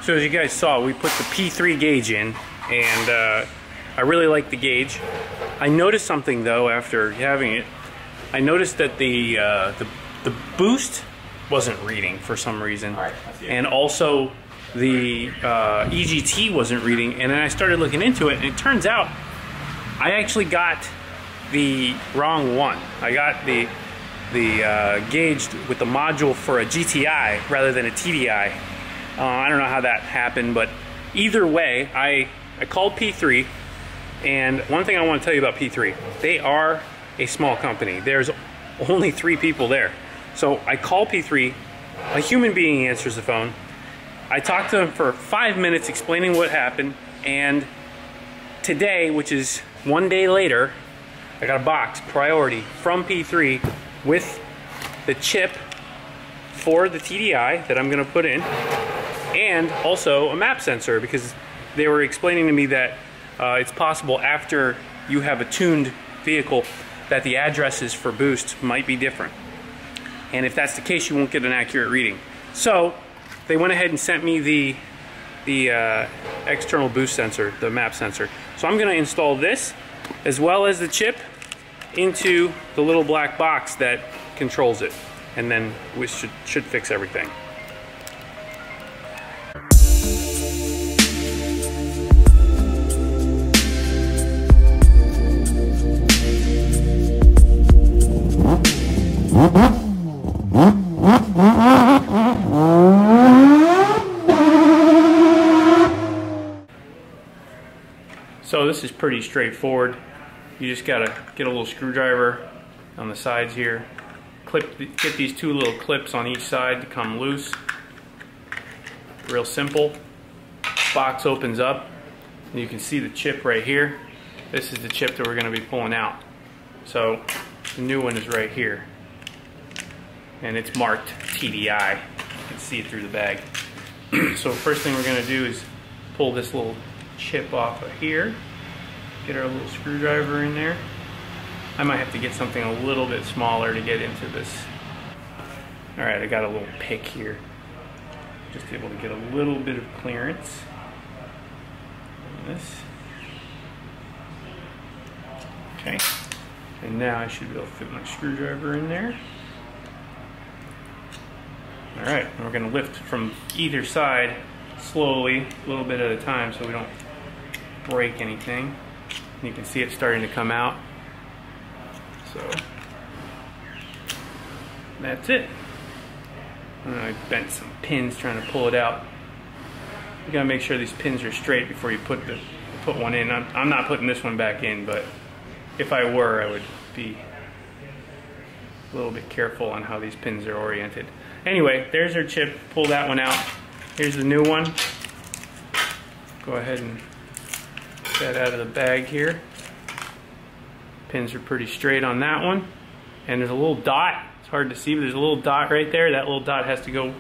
So as you guys saw, we put the P3 gauge in, and I really like the gauge. I noticed something though after having it. I noticed that the boost wasn't reading for some reason, and also the EGT wasn't reading. And then I started looking into it, and it turns out I actually got the wrong one. I got the gauge with the module for a GTI rather than a TDI. I don't know how that happened, but either way, I called P3, and one thing I want to tell you about P3, they are a small company. There's only 3 people there. So I call P3, a human being answers the phone. I talked to them for 5 minutes explaining what happened, and today, which is 1 day later, I got a box, priority, from P3 with the chip for the TDI that I'm gonna put in, and also a map sensor, because they were explaining to me that it's possible after you have a tuned vehicle that the addresses for boost might be different. And if that's the case, you won't get an accurate reading. So they went ahead and sent me the external boost sensor, the map sensor. So I'm gonna install this as well as the chip into the little black box that controls it. And then we should fix everything. So this is pretty straightforward. You just gotta get a little screwdriver on the sides here. Get these 2 little clips on each side to come loose. Real simple. Box opens up, and you can see the chip right here. This is the chip that we're gonna be pulling out. So the new one is right here, and it's marked TDI. You can see it through the bag. So first thing we're gonna do is pull this little chip off of here. Get our little screwdriver in there. I might have to get something a little bit smaller to get into this. All right, I got a little pick here. Just able to get a little bit of clearance on this. Okay, and now I should be able to fit my screwdriver in there. All right, and we're gonna lift from either side slowly, a little bit at a time, so we don't break anything. You can see it starting to come out. So that's it. And I bent some pins trying to pull it out. You gotta make sure these pins are straight before you put one in. I'm not putting this one back in, but if I were, I would be a little bit careful on how these pins are oriented. Anyway, there's our chip. Pull that one out. Here's the new one. Go ahead and get that out of the bag here. Pins are pretty straight on that one. And there's a little dot. It's hard to see, but there's a little dot right there. That little dot has to go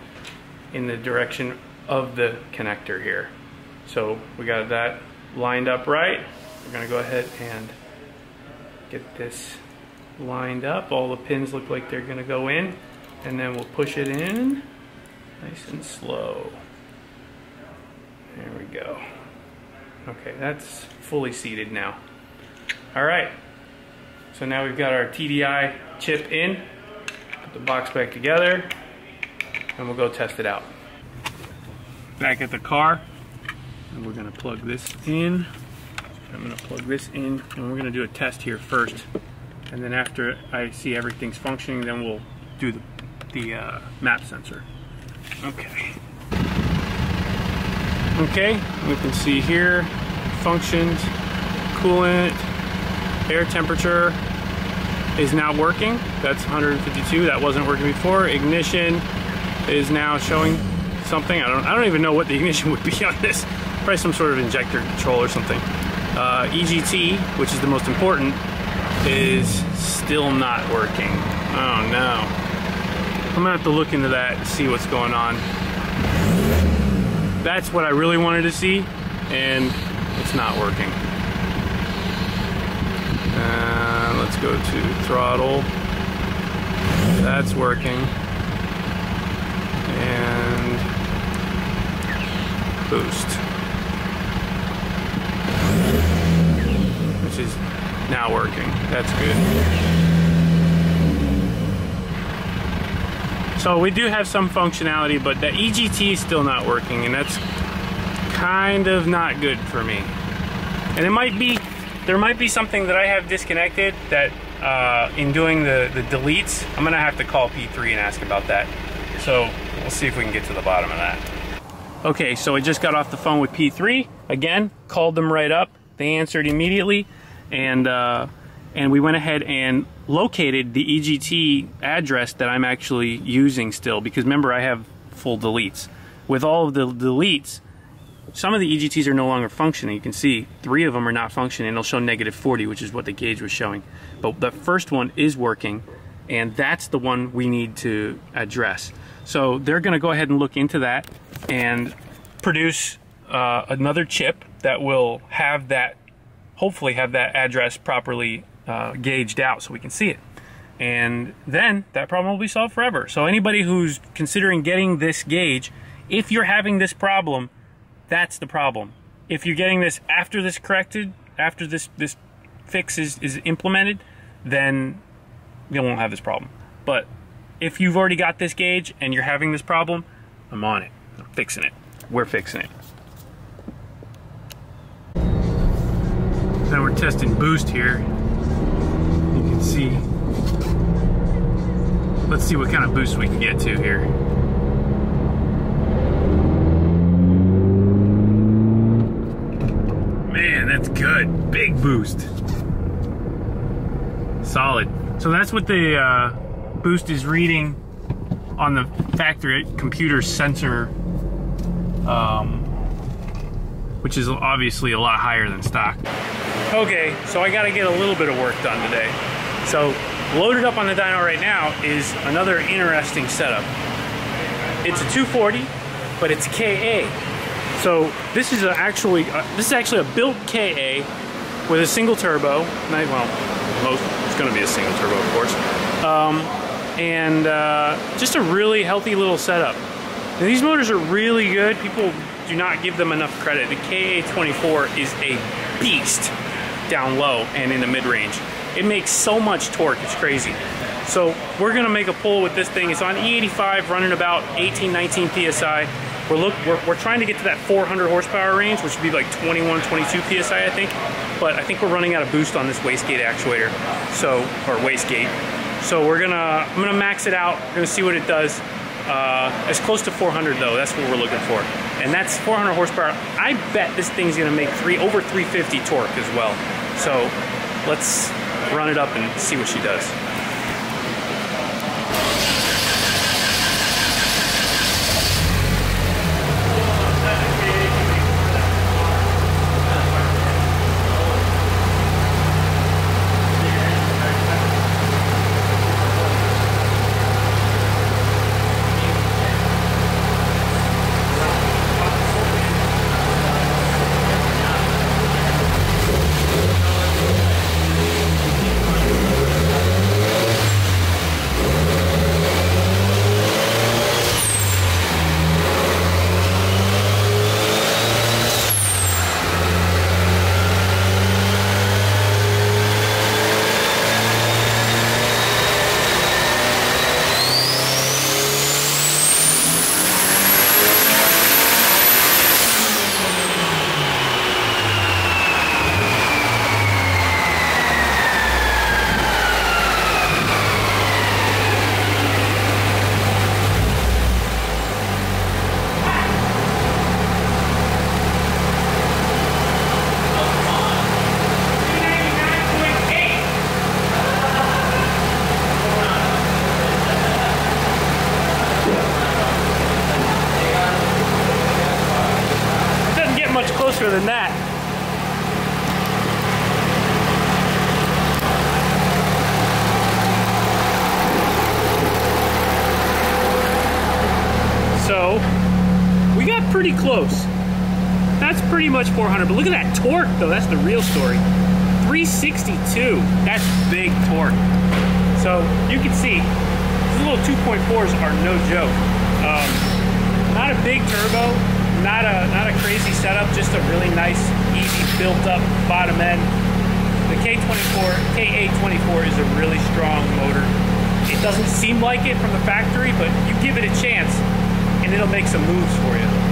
in the direction of the connector here. So we got that lined up right. We're gonna go ahead and get this lined up. All the pins look like they're gonna go in, and then we'll push it in nice and slow. There we go. Okay, that's fully seated now. All right, so now we've got our TDI chip in. Put the box back together, and we'll go test it out. Back at the car, and we're gonna plug this in. I'm gonna plug this in, and we're gonna do a test here first. And then after I see everything's functioning, then we'll do the map sensor. Okay. Okay, we can see here, functions, coolant, air temperature is now working. That's 152, that wasn't working before. Ignition is now showing something. I don't even know what the ignition would be on this. Probably some sort of injector control or something. EGT, which is the most important, is still not working. Oh no. I'm gonna have to look into that and see what's going on. That's what I really wanted to see, and it's not working. Let's go to throttle. That's working. And boost, which is now working. That's good. So we do have some functionality, but the EGT is still not working, and that's kind of not good for me. And there might be something that I have disconnected that in doing the deletes, I'm gonna have to call P3 and ask about that. So we'll see if we can get to the bottom of that. Okay, so I just got off the phone with P3 again, called them right up. They answered immediately, and we went ahead and located the EGT address that I'm actually using still, because remember, I have full deletes. With all of the deletes, some of the EGTs are no longer functioning. You can see 3 of them are not functioning. They'll show -40, which is what the gauge was showing. But the first one is working, and that's the one we need to address. So they're gonna go ahead and look into that and produce another chip that will have that, hopefully have that address properly gauged out so we can see it. And then that problem will be solved forever. So anybody who's considering getting this gauge, if you're having this problem, that's the problem. If you're getting this after this corrected, after this fix is implemented, then you won't have this problem. But if you've already got this gauge and you're having this problem, I'm on it. I'm fixing it. We're fixing it. Now we're testing boost here. You can see. Let's see what kind of boost we can get to here. Man, that's good. Big boost. Solid. So that's what the boost is reading on the factory computer sensor, which is obviously a lot higher than stock. Okay, so I gotta get a little bit of work done today. So loaded up on the dyno right now is another interesting setup. It's a 240, but it's KA. So this is actually a built KA with a single turbo. Well, it's going to be a single turbo, of course, and just a really healthy little setup. Now, these motors are really good. People do not give them enough credit. The KA24 is a beast down low and in the mid-range. It makes so much torque, it's crazy. So we're going to make a pull with this thing. It's on E85, running about 18-19 PSI. We're trying to get to that 400 horsepower range, which would be like 21, 22 PSI, I think. But I think we're running out of boost on this wastegate actuator, or wastegate. So I'm gonna max it out. We're gonna see what it does. As close to 400 though, that's what we're looking for. And that's 400 horsepower. I bet this thing's gonna make over 350 torque as well. So let's run it up and see what she does. Than that. So we got pretty close. That's pretty much 400, but look at that torque though. That's the real story. 362. That's big torque. So you can see these little 2.4s are no joke. Not a big turbo, not a easy setup, just a really nice, easy built-up bottom end. The KA24 is a really strong motor. It doesn't seem like it from the factory, but you give it a chance, and it'll make some moves for you.